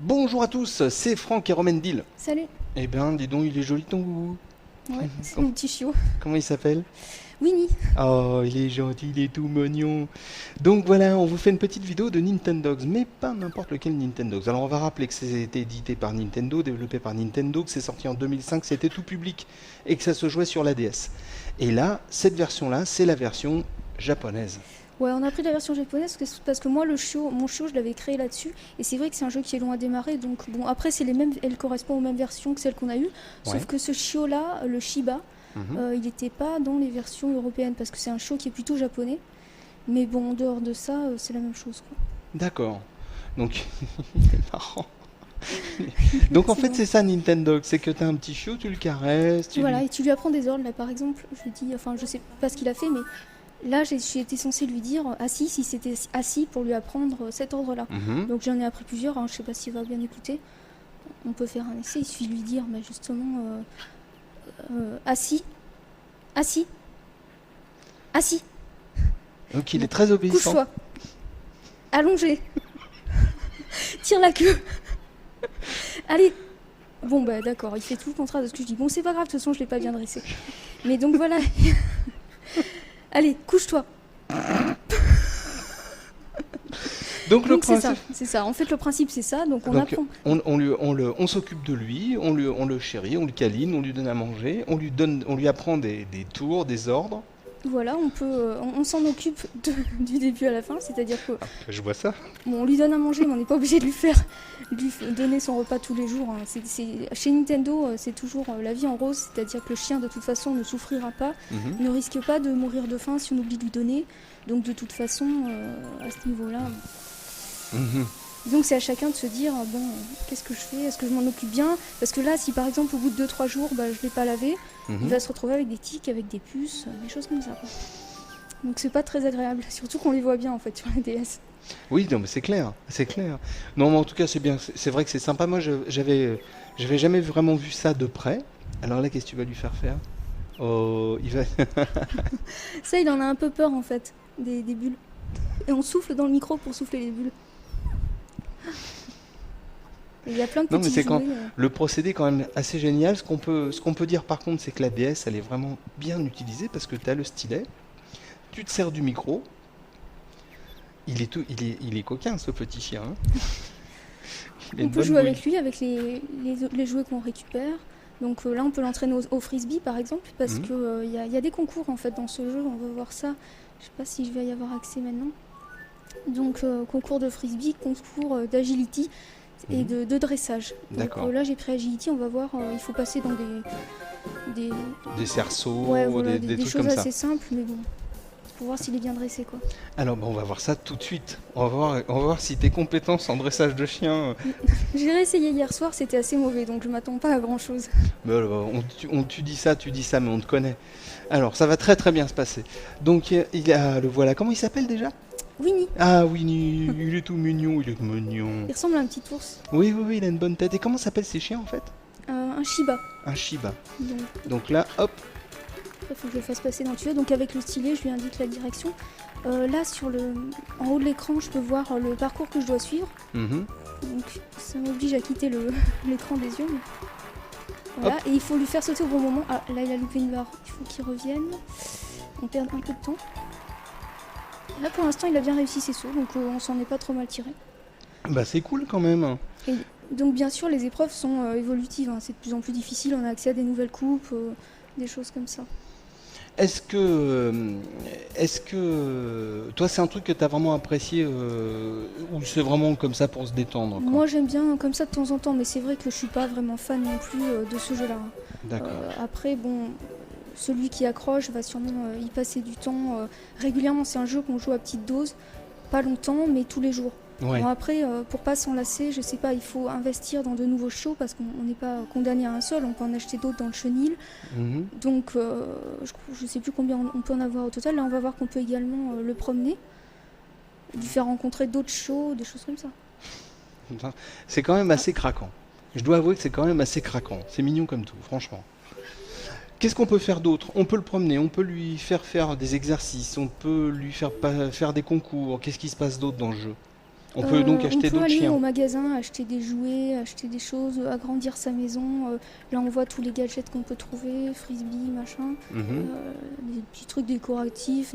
Bonjour à tous, c'est Franck et Romendil. Salut. Eh ben, dis donc, il est joli ton goût. Ouais, c'est mon petit chiot. Comment il s'appelle? Winnie. Oh, il est gentil, il est tout mignon. Donc voilà, on vous fait une petite vidéo de Nintendogs, mais pas n'importe lequel Nintendogs. Alors on va rappeler que c'était édité par Nintendo, développé par Nintendo, que c'est sorti en 2005, c'était tout public et que ça se jouait sur la DS. Et là, cette version-là, c'est la version japonaise. Ouais, on a pris la version japonaise parce que moi, mon chiot, je l'avais créé là-dessus. Et c'est vrai que c'est un jeu qui est long à démarrer. Donc bon, après, c'est les mêmes, elle correspond aux mêmes versions que celles qu'on a eues. Sauf Ouais. que ce chiot-là, le Shiba, il n'était pas dans les versions européennes parce que c'est un chiot qui est plutôt japonais. Mais bon, en dehors de ça, c'est la même chose, quoi. D'accord. Donc, il est marrant. Donc en C'est fait, bon. c'est ça Nintendogs, c'est que t'as un petit chiot, tu le caresses, Voilà, et tu lui apprends des ordres. Là, par exemple, je lui dis, enfin, je sais pas ce qu'il a fait, mais là, j'ai été censée lui dire assis si c'était assis pour lui apprendre cet ordre-là. Mhm. Donc j'en ai appris plusieurs, hein, je sais pas s'il va bien écouter. On peut faire un essai, il suffit de lui dire mais justement assis, assis, assis, Donc il est très obéissant. couche-toi, allongé, tire la queue, allez. Bon bah d'accord, il fait tout le contraire de ce que je dis. Bon c'est pas grave, de toute façon je l'ai pas bien dressé. Mais donc voilà, allez, couche-toi. Donc le Donc c'est principe, ça, c'est ça. En fait le principe c'est ça, donc on donc, apprend. on s'occupe de lui, on le chérit, on le câline, on lui donne à manger, on lui apprend des tours, des ordres. Voilà, on s'en occupe du début à la fin, c'est-à-dire que Je vois ça. bon, on lui donne à manger, mais on n'est pas obligé de lui donner son repas tous les jours, hein. Chez Nintendo, c'est toujours la vie en rose, c'est-à-dire que le chien de toute façon ne souffrira pas, Mhm. ne risque pas de mourir de faim si on oublie de lui donner. Donc de toute façon, à ce niveau-là, Mhm. donc c'est à chacun de se dire bon, qu'est-ce que je fais? Est-ce que je m'en occupe bien? Parce que là, si par exemple au bout de 2-3 jours, bah, je l'ai pas lavé, il Mhm. va se retrouver avec des tiques, avec des puces, des choses comme ça, quoi. Donc c'est pas très agréable, surtout qu'on les voit bien en fait sur la DS. Oui, non, mais c'est clair, c'est clair. Non, mais en tout cas, c'est bien, c'est vrai que c'est sympa. Moi, j'avais jamais vraiment vu ça de près. Alors là, qu'est-ce que tu vas lui faire faire? Oh, il va. Ça, il en a un peu peur en fait, des bulles. Et on souffle dans le micro pour souffler les bulles. Et il y a plein de Non, mais petits c'est quand jouets. le procédé est quand même assez génial. Ce qu'on peut dire par contre, c'est que la DS, elle est vraiment bien utilisée parce que tu as le stylet, tu te sers du micro. Il est coquin ce petit chien, hein. Il a On une peut bonne jouer bouille. avec lui, avec les jouets qu'on récupère. Donc là, on peut l'entraîner au frisbee par exemple, parce Mhm. que y a des concours en fait dans ce jeu. On va voir ça. Je sais pas si je vais y avoir accès maintenant. Donc concours de frisbee, concours d'agility et Mhm. de dressage. Donc D'accord. là, j'ai pris agility. On va voir. Il faut passer dans des Des cerceaux, ouais, voilà, des des trucs choses comme ça. assez simples, mais bon, pour voir s'il est bien dressé quoi. Alors, on va voir ça tout de suite. On va voir si tes compétences en dressage de chien. J'ai réessayé hier soir, c'était assez mauvais, donc je m'attends pas à grand chose. Mais tu dis ça, mais on te connaît. Alors, ça va très très bien se passer. Donc, le voilà. Comment il s'appelle déjà? Winnie, Ah, Winnie, il est tout mignon, il est mignon. il ressemble à un petit ours. Oui, oui, oui, il a une bonne tête. Et comment s'appellent ces chiens en fait? Un Shiba. Un Shiba. Donc Donc là, hop. il faut que je le fasse passer dans le tuyau. Donc avec le stylet, je lui indique la direction. Là, en haut de l'écran, je peux voir le parcours que je dois suivre. Mhm. Donc ça m'oblige à quitter l'écran des yeux. Voilà, et il faut lui faire sauter au bon moment. Ah, là, il a loupé une barre. Il faut qu'il revienne. On perd un peu de temps. Là, pour l'instant, il a bien réussi ses sauts, donc on s'en est pas trop mal tiré. Bah, c'est cool quand même. Et donc, bien sûr, les épreuves sont évolutives, hein. C'est de plus en plus difficile. On a accès à des nouvelles coupes, des choses comme ça. Est-ce que toi, c'est un truc que tu as vraiment apprécié ou c'est vraiment comme ça pour se détendre, quoi? Moi, j'aime bien comme ça de temps en temps, mais c'est vrai que je suis pas vraiment fan non plus de ce jeu-là, hein. D'accord. Après, bon, celui qui accroche va sûrement y passer du temps régulièrement. C'est un jeu qu'on joue à petite dose, pas longtemps, mais tous les jours. Ouais. Bon, après, pour pas s'en lasser, je sais pas, il faut investir dans de nouveaux shows parce qu'on n'est pas condamné à un seul, on peut en acheter d'autres dans le chenil. Mhm. Donc, je sais plus combien on peut en avoir au total. Là, on va voir qu'on peut également le promener, lui faire rencontrer d'autres shows, des choses comme ça. C'est quand même assez craquant. Je dois avouer que c'est quand même assez craquant. C'est mignon comme tout, franchement. Qu'est-ce qu'on peut faire d'autre? On peut le promener, on peut lui faire faire des exercices, on peut lui faire faire des concours. Qu'est-ce qui se passe d'autre dans le jeu? On peut donc On acheter peut d'autres aller chiens. au magasin, acheter des jouets, acheter des choses, agrandir sa maison. Là, on voit tous les gadgets qu'on peut trouver, frisbee, machin, Mhm. des petits trucs décoratifs.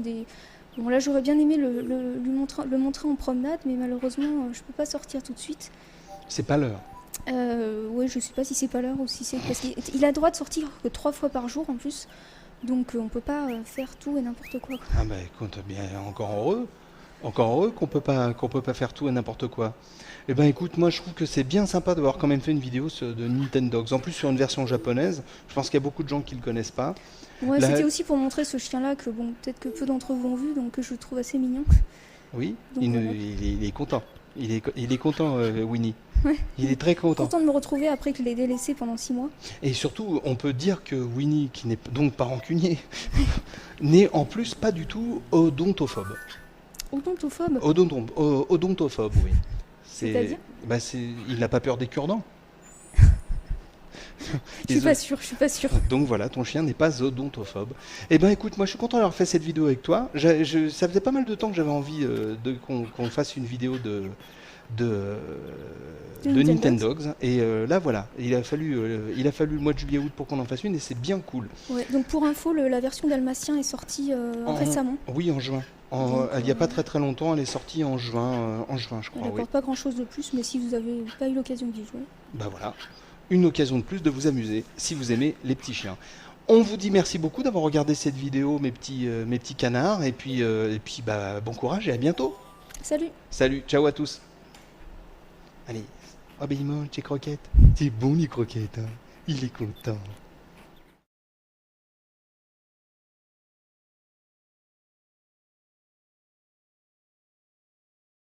Bon, là, j'aurais bien aimé le montrer en promenade, mais malheureusement, je peux pas sortir tout de suite. C'est pas l'heure. Ouais, je sais pas si c'est pas l'heure ou si c'est parce qu'il a le droit de sortir que 3 fois par jour en plus. Donc, on peut pas faire tout et n'importe quoi. Ah bah écoute, bien encore heureux. Encore heureux qu'on peut pas faire tout et n'importe quoi. Eh ben écoute, moi je trouve que c'est bien sympa d'avoir quand même fait une vidéo de Nintendogs. En plus sur une version japonaise, je pense qu'il y a beaucoup de gens qui le connaissent pas. Ouais, Là, c'était aussi pour montrer ce chien-là que bon, peut-être que peu d'entre vous ont vu, donc que je trouve assez mignon. oui, Donc voilà. il est content. Il est content, Winnie. Ouais. Il est très content. Content de me retrouver après que je l'ai délaissé pendant 6 mois. Et surtout, on peut dire que Winnie, qui n'est donc pas rancunier, n'est en plus pas du tout odontophobe. Odontophobe. Odontophobe, oui. C'est-à-dire Il n'a pas peur des cure-dents. Je suis pas sûre, je suis pas sûre. Donc voilà, ton chien n'est pas odontophobe. Eh ben écoute, moi je suis content d'avoir fait cette vidéo avec toi. Ça faisait pas mal de temps que j'avais envie qu'on fasse une vidéo de Nintendogs. Et là voilà, il a fallu le mois de juillet-août pour qu'on en fasse une et c'est bien cool. Ouais, donc pour info, la version dalmatien est sortie récemment. Oui, en juin. Il n'y a pas très longtemps, elle est sortie en juin, je crois. Elle n'apporte pas grand chose de plus, mais si vous n'avez pas eu l'occasion d'y jouer. Bah voilà, une occasion de plus de vous amuser si vous aimez les petits chiens. On vous dit merci beaucoup d'avoir regardé cette vidéo, mes petits canards, et puis bah, bon courage et à bientôt. Salut! Salut, ciao à tous. Allez, oh ben il mange les croquettes. C'est bon les croquettes, hein. Il est content.